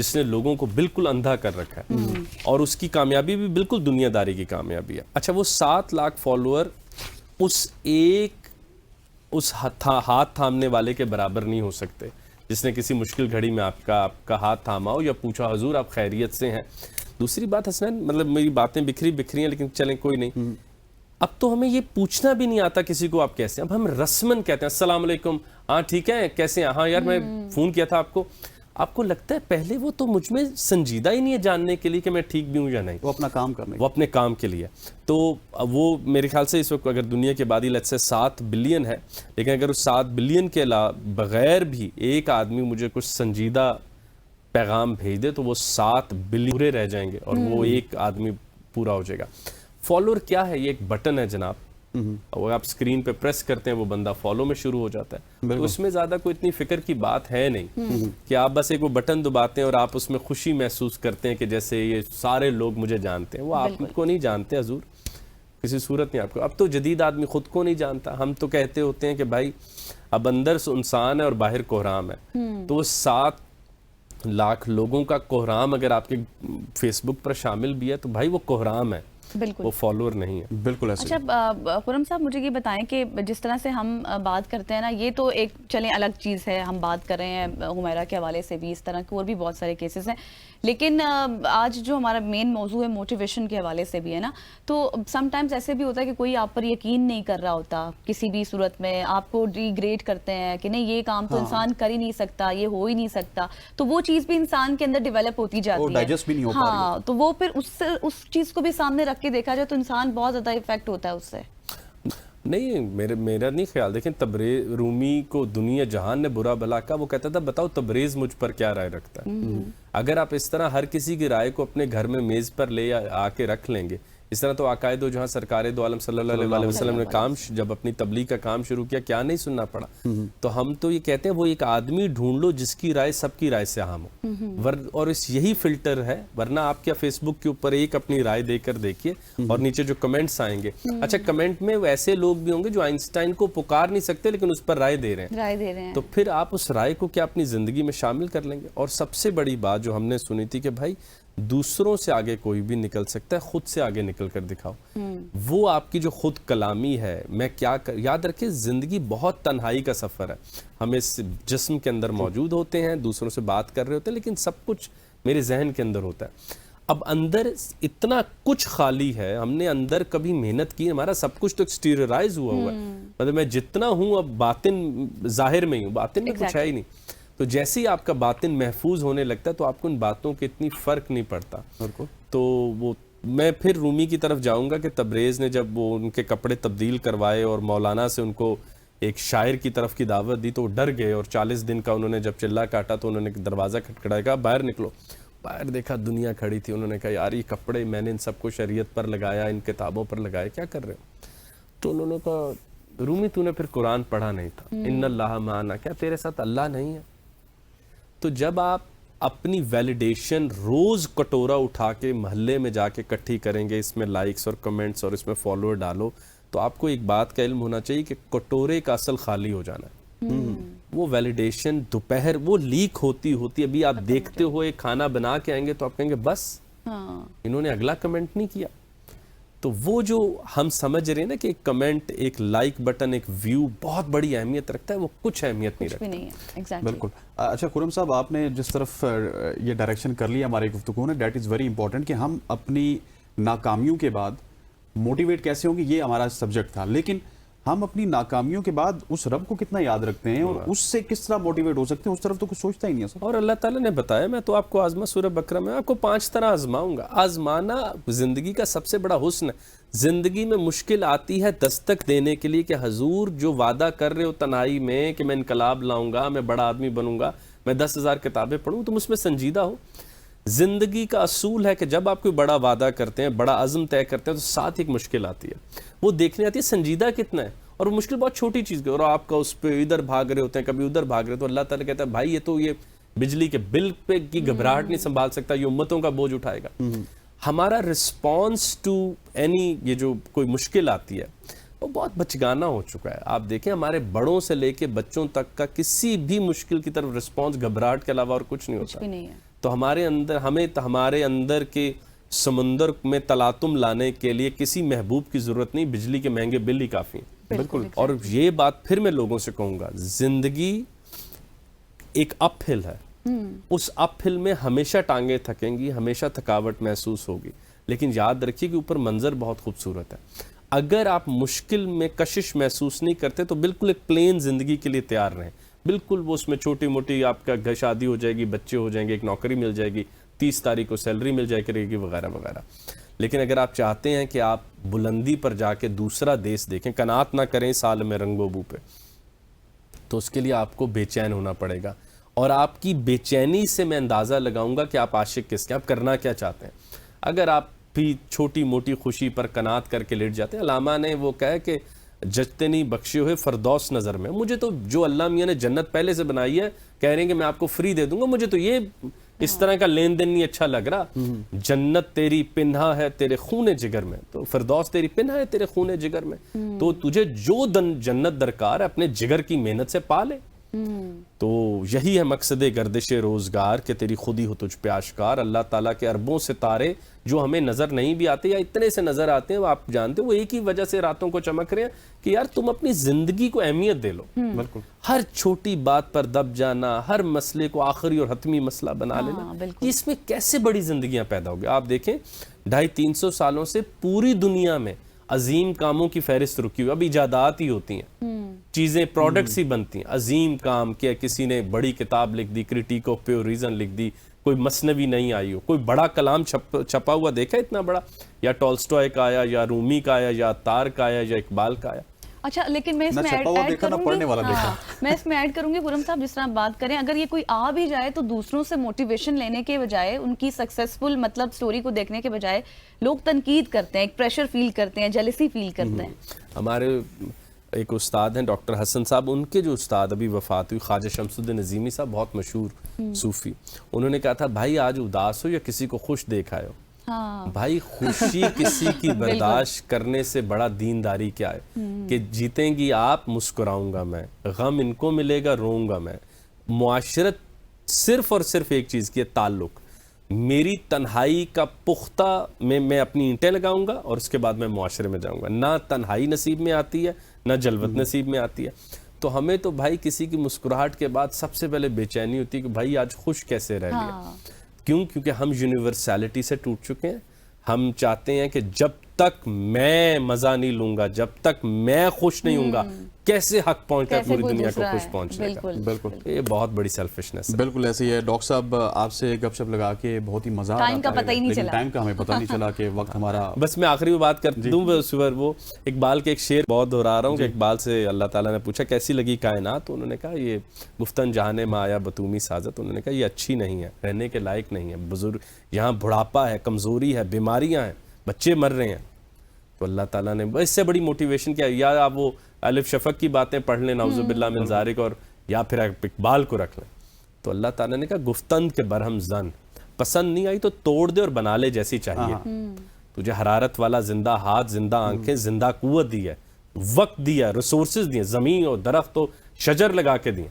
جس نے لوگوں کو بالکل اندھا کر رکھا ہے اور اس کی کامیابی بھی بالکل دنیا داری کی کامیابی ہے. اچھا وہ 7 لاکھ فالوور اس ہاتھ تھامنے والے کے برابر نہیں ہو سکتے جس نے کسی مشکل گھڑی میں آپ کا ہاتھ تھاما ہو یا پوچھا حضور آپ خیریت سے ہیں. دوسری بات حسنین, مطلب میری باتیں بکھری ہیں لیکن چلیں کوئی نہیں, اب تو ہمیں یہ پوچھنا بھی نہیں آتا کسی کو آپ کیسے ہیں, اب ہم رسمن کہتے ہیں السلام علیکم, ہاں ٹھیک ہے کیسے ہیں, ہاں یار میں فون کیا تھا آپ کو لگتا ہے پہلے وہ تو مجھ میں سنجیدہ ہی نہیں ہے جاننے کے لیے کہ میں ٹھیک بھی ہوں یا نہیں, وہ اپنا کام کرنے, وہ اپنے کام کے لیے. تو وہ میرے خیال سے اس وقت اگر دنیا کی آبادی لیٹس سے 7 بلین ہے, لیکن اگر اس 7 بلین کے بغیر بھی ایک آدمی مجھے کچھ سنجیدہ پیغام بھیج دے تو وہ 7 بلین پورے رہ جائیں گے اور وہ ایک آدمی پورا ہو جائے گا. فالوور کیا ہے؟ یہ ایک بٹن ہے جناب, وہ آپ اسکرین پہ پریس کرتے ہیں وہ بندہ فالو میں شروع ہو جاتا ہے. تو اس میں زیادہ کوئی اتنی فکر کی بات ہے نہیں کہ آپ بس ایک وہ بٹن دباتے ہیں اور آپ اس میں خوشی محسوس کرتے ہیں کہ جیسے یہ سارے لوگ مجھے جانتے ہیں. وہ آپ کو نہیں جانتے حضور, کسی صورت نہیں آپ کو. اب تو جدید آدمی خود کو نہیں جانتا. ہم تو کہتے ہوتے ہیں کہ بھائی اب اندر انسان ہے اور باہر کوہرام ہے, تو وہ 7 لاکھ لوگوں کا کوہرام اگر آپ کے فیس بک پر شامل بھی ہے تو بھائی وہ کوہرام ہے, بالکل وہ فالوور نہیں ہے. بالکل ایسے. اچھا خرم صاحب مجھے یہ بتائیں کہ جس طرح سے ہم بات کرتے ہیں نا, یہ تو ایک چلیں الگ چیز ہے, ہم بات کر رہے ہیں حمیرہ کے حوالے سے بھی, اس طرح کے اور بھی بہت سارے کیسز ہیں, لیکن آج جو ہمارا مین موضوع ہے موٹیویشن کے حوالے سے بھی ہے نا, تو سم ٹائمز ایسے بھی ہوتا ہے کہ کوئی آپ پر یقین نہیں کر رہا ہوتا کسی بھی صورت میں, آپ کو ڈی گریڈ کرتے ہیں کہ نہیں یہ کام تو انسان کر ہی نہیں سکتا, یہ ہو ہی نہیں سکتا, تو وہ چیز بھی انسان کے اندر ڈیولپ ہوتی جاتی ہے. ہاں, تو وہ پھر اس چیز کو بھی سامنے رکھ کے دیکھا جائے تو انسان بہت زیادہ افیکٹ ہوتا ہے اس سے. نہیں میرا نہیں خیال. دیکھیں تبریز رومی کو دنیا جہان نے برا بھلا کہا, وہ کہتا تھا بتاؤ تبریز مجھ پر کیا رائے رکھتا ہے. اگر آپ اس طرح ہر کسی کی رائے کو اپنے گھر میں میز پر لے آ کے رکھ لیں گے, اس طرح تو آقائے دو جہاں سرکار دو عالم صلی اللہ علیہ وسلم نے جب اپنی تبلیغ کا کام شروع کیا کیا نہیں سننا پڑا. تو ہم تو یہ کہتے ہیں وہ ایک آدمی ڈھونڈ لو جس کی رائے سب کی رائے سے اہم ہو, اور یہی فلٹر ہے. ورنہ آپ کیا فیس بک کے اوپر ایک اپنی رائے دے کر دیکھیے اور نیچے جو کمنٹس آئیں گے, اچھا کمنٹ میں ایسے لوگ بھی ہوں گے جو آئنسٹائن کو پکار نہیں سکتے لیکن اس پر رائے دے رہے ہیں, تو پھر آپ اس رائے کو کیا اپنی زندگی میں شامل کر لیں گے. اور سب سے بڑی بات جو ہم نے سنی تھی کہ بھائی دوسروں سے آگے کوئی بھی نکل سکتا ہے, خود سے آگے نکل کر دکھاؤ. وہ آپ کی جو خود کلامی ہے, میں کیا یاد رکھیں زندگی بہت تنہائی کا سفر ہے. ہم اس جسم کے اندر موجود ہوتے ہیں, دوسروں سے بات کر رہے ہوتے ہیں, لیکن سب کچھ میرے ذہن کے اندر ہوتا ہے. اب اندر اتنا کچھ خالی ہے, ہم نے اندر کبھی محنت کی, ہمارا سب کچھ تو ایکسٹیریورائز ہوا ہے. مطلب میں جتنا ہوں اب باطن ظاہر میں ہوں, باطن میں کچھ ہے ہی نہیں. تو جیسے ہی آپ کا باطن محفوظ ہونے لگتا ہے تو آپ کو ان باتوں کے اتنی فرق نہیں پڑتا. تو وہ میں پھر رومی کی طرف جاؤں گا کہ تبریز نے جب وہ ان کے کپڑے تبدیل کروائے اور مولانا سے ان کو ایک شاعر کی طرف کی دعوت دی تو وہ ڈر گئے, اور 40 دن کا انہوں نے جب چلا کاٹا تو انہوں نے دروازہ کھٹکھٹایا, کہا باہر نکلو. باہر دیکھا دنیا کھڑی تھی. انہوں نے کہا یار یہ کپڑے میں نے ان سب کو شریعت پر لگایا, ان کتابوں پر لگایا, کیا کر رہے ہو؟ تو انہوں نے کہا رومی تو نے پھر قرآن پڑھا نہیں تھا, ان اللہ معنا, کیا تیرے ساتھ اللہ نہیں ہے؟ تو جب آپ اپنی ویلیڈیشن روز کٹورا اٹھا کے محلے میں جا کے اکٹھی کریں گے, اس میں لائکس اور کمنٹس اور اس میں فالوور ڈالو, تو آپ کو ایک بات کا علم ہونا چاہیے کہ کٹورے کا اصل خالی ہو جانا ہے. وہ ویلیڈیشن دوپہر وہ لیک ہوتی ابھی آپ دیکھتے ہوئے کھانا بنا کے آئیں گے تو آپ کہیں گے بس انہوں نے اگلا کمنٹ نہیں کیا. تو وہ جو ہم سمجھ رہے ہیں نا کہ ایک کمنٹ, ایک لائک بٹن, ایک ویو بہت بڑی اہمیت رکھتا ہے, وہ کچھ اہمیت نہیں رکھتا. بالکل. اچھا خرم صاحب, آپ نے جس طرف یہ ڈائریکشن کر لیا ہماری گفتگو نے, دیٹ از ویری امپورٹنٹ کہ ہم اپنی ناکامیوں کے بعد موٹیویٹ کیسے ہوں گے, یہ ہمارا سبجیکٹ تھا. لیکن ہم اپنی ناکامیوں کے بعد اس رب کو کتنا یاد رکھتے ہیں اور اس سے کس طرح موٹیویٹ ہو سکتے ہیں, اس طرف تو کچھ سوچتا ہی نہیں ہے. اور اللہ تعالیٰ نے بتایا میں تو آپ کو آزما, سورہ بقرہ میں آپ کو 5 طرح آزماؤں گا. آزمانا زندگی کا سب سے بڑا حسن ہے. زندگی میں مشکل آتی ہے دستک دینے کے لیے کہ حضور جو وعدہ کر رہے ہو تنہائی میں کہ میں انقلاب لاؤں گا, میں بڑا آدمی بنوں گا, میں 10,000 کتابیں پڑھوں, تم اس میں سنجیدہ ہو. زندگی کا اصول ہے کہ جب آپ کوئی بڑا وعدہ کرتے ہیں, بڑا عزم طے کرتے ہیں, تو ساتھ ایک مشکل آتی ہے, وہ دیکھنے آتی ہے سنجیدہ کتنا ہے. اور وہ مشکل بہت چھوٹی چیز ہے, اور آپ کا اس پہ ادھر بھاگ رہے ہوتے ہیں, کبھی ادھر بھاگ رہے, تو اللہ تعالیٰ کہتا ہے بھائی یہ بجلی کے بل پہ کی گھبراہٹ نہیں سنبھال سکتا, یہ امتوں کا بوجھ اٹھائے گا. ہمارا رسپانس ٹو اینی یہ جو کوئی مشکل آتی ہے وہ بہت بچگانا ہو چکا ہے. آپ دیکھیں ہمارے بڑوں سے لے کے بچوں تک کا کسی بھی مشکل کی طرف رسپانس گھبراہٹ کے علاوہ اور کچھ نہیں ہوتا. تو ہمارے اندر کے سمندر میں تلاطم لانے کے لیے کسی محبوب کی ضرورت نہیں, بجلی کے مہنگے بل ہی کافی ہیں. بالکل. اور یہ بات پھر میں لوگوں سے کہوں گا, زندگی ایک اپ ہل ہے, اس اپ ہل میں ہمیشہ ٹانگیں تھکیں گی, ہمیشہ تھکاوٹ محسوس ہوگی, لیکن یاد رکھیے کہ اوپر منظر بہت خوبصورت ہے. اگر آپ مشکل میں کشش محسوس نہیں کرتے تو بالکل ایک پلین زندگی کے لیے تیار رہیں. بالکل وہ اس میں چھوٹی موٹی آپ کا شادی ہو جائے گی, بچے ہو جائیں گے, ایک نوکری مل جائے گی, 30 تاریخ کو سیلری مل جائے کرے گی وغیرہ وغیرہ. لیکن اگر آپ چاہتے ہیں کہ آپ بلندی پر جا کے دوسرا دیش دیکھیں, قناعت نہ کریں سال میں رنگ و بو پہ, تو اس کے لیے آپ کو بے چین ہونا پڑے گا. اور آپ کی بے چینی سے میں اندازہ لگاؤں گا کہ آپ عاشق کس کے, آپ کرنا کیا چاہتے ہیں. اگر آپ بھی چھوٹی موٹی خوشی پر قناعت کر کے لیٹ جاتے ہیں, علامہ نے وہ کہا کہ ججتے نہیں بخشے ہوئے فردوس نظر میں. مجھے تو جو اللہ میاں نے جنت پہلے سے بنائی ہے, کہہ رہے ہیں کہ میں آپ کو فری دے دوں گا, مجھے تو یہ اس طرح کا لین دین نہیں اچھا لگ رہا. جنت تیری پنہا ہے تیرے خون جگر میں, تو فردوس تیری پنہا ہے تیرے خون جگر میں, تو تجھے جو جنت درکار ہے اپنے جگر کی محنت سے پا لے. تو یہی ہے مقصد گردش روزگار کہ تیری خودی ہو تجھ پہ آشکار. اللہ تعالیٰ کے اربوں ستارے جو ہمیں نظر نہیں بھی آتے یا اتنے سے نظر آتے ہیں, وہ آپ جانتے ہیں وہ ایک ہی وجہ سے راتوں کو چمک رہے ہیں کہ یار تم اپنی زندگی کو اہمیت دے لو. بالکل. ہر چھوٹی بات پر دب جانا, ہر مسئلے کو آخری اور حتمی مسئلہ بنا لینا, اس میں کیسے بڑی زندگیاں پیدا ہو گئی. آپ دیکھیں 250-300 سالوں سے پوری دنیا میں عظیم کاموں کی فہرست رکی ہوئی. اب ایجادات ہی ہوتی ہیں, چیزیں پروڈکٹس ہی بنتی ہیں. عظیم کام کیا, کسی نے بڑی کتاب لکھ دی, کریٹیک آف پیور ریزن لکھ دی, کوئی مثنوی نہیں آئی ہو, کوئی بڑا کلام چھپا ہوا دیکھا اتنا بڑا, یا ٹولسٹوائے کا آیا, یا رومی کا آیا, یا تار کا آیا, یا اقبال کا آیا. اچھا, لیکن میں اس میں ایڈ کروں گی پورم صاحب, جس طرح بات کریں, اگر یہ کوئی آ بھی جائے تو دوسروں سے موٹیویشن لینے کے بجائے, ان کی سکسیسفل مطلب سٹوری کو دیکھنے کے بجائے لوگ تنقید کرتے ہیں, ایک پریشر فیل کرتے ہیں, جیلسی فیل کرتے ہیں. ہمارے ایک استاد ہیں ڈاکٹر حسن صاحب, ان کے جو استاد ابھی وفات ہوئی, خواجہ شمس الدین عظیمی صاحب, بہت مشہور صوفی, انہوں نے کہا تھا بھائی آج اداس ہو یا کسی کو خوش دیکھ آئے ہو, بھائی خوشی کسی کی برداشت کرنے سے بڑا دینداری کیا ہے. کہ جیتیں گی آپ مسکراؤں گا میں, غم ان کو ملے گا روؤں گا میں. معاشرت صرف اور صرف ایک چیز کی ہے, تعلق. میری تنہائی کا پختہ میں اپنی اینٹیں لگاؤں گا اور اس کے بعد میں معاشرے میں جاؤں گا. نہ تنہائی نصیب میں آتی ہے, نہ جلوت نصیب میں آتی ہے. تو ہمیں تو بھائی کسی کی مسکراہٹ کے بعد سب سے پہلے بے چینی ہوتی ہے کہ بھائی آج خوش کیسے رہ لیا. کیونکہ ہم یونیورسیلٹی سے ٹوٹ چکے ہیں. ہم چاہتے ہیں کہ جب تک میں مزہ نہیں لوں گا, جب تک میں خوش نہیں ہوں گا, کیسے حق پہنچتا ہے پوری دنیا کو خوش پہنچنے کا. بالکل, یہ بہت بڑی سیلفشنس ہے. بالکل ایسے ہی ہے. ڈاکٹر صاحب آپ سے گپ شپ لگا کے بہت ہی مزہ آتا ہے, لیکن ٹائم کا ہمیں پتہ نہیں چلا کہ وقت ہمارا. بس میں آخری بات کر دوں, وہ اقبال کے ایک شعر بہت دہرا رہا ہوں کہ اقبال سے اللہ تعالیٰ نے پوچھا کیسی لگی کائنات, تو انہوں نے کہا یہ گفتن جہانے میں آیا بتومی سازت, انہوں نے کہا یہ اچھی نہیں ہے, رہنے کے لائق نہیں ہے. بزرگ یہاں بڑھاپا ہے, کمزوری ہے, بیماریاں ہیں, بچے مر رہے ہیں. تو اللہ تعالیٰ نے اس سے بڑی موٹیویشن کیا, یا آپ وہ الف شفق کی باتیں پڑھ لیں نعوذ باللہ من ذالک, اور یا پھر اقبال کو رکھ لیں. تو اللہ تعالیٰ نے کہا گفتند کے برہم زن, پسند نہیں آئی تو توڑ دے اور بنا لے جیسی چاہیے. تجھے حرارت والا زندہ ہاتھ, زندہ آنکھیں, زندہ قوت دی ہے, وقت دیا, ریسورسز دیے, زمین اور درخت و شجر لگا کے دیے.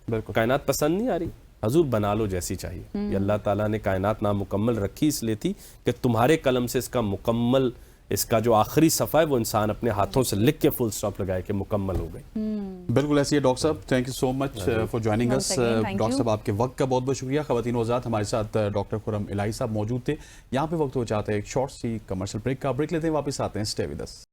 بالکل کائنات پسند نہیں آ رہی, حضور بنا لو جیسی چاہیے. یہ اللہ تعالیٰ نے کائنات نامکمل رکھی اس لیے تھی کہ تمہارے قلم سے اس کا مکمل, اس کا جو آخری صفحہ ہے وہ انسان اپنے ہاتھوں سے لکھ کے فل سٹاپ لگائے کہ مکمل ہو گئی. بالکل ایسے ہی. ڈاکٹر صاحب thank you so much for joining us. Doctor صاحب آپ کے وقت کا بہت بہت شکریہ. خواتین و حضرات, ہمارے ساتھ ڈاکٹر خرم الہی صاحب موجود تھے. یہاں پہ وقت ہو چاہتا ہے ایک شارٹ سی کمرشل بریک کا. بریک لیتے ہیں, واپس آتے ہیں. Stay with us.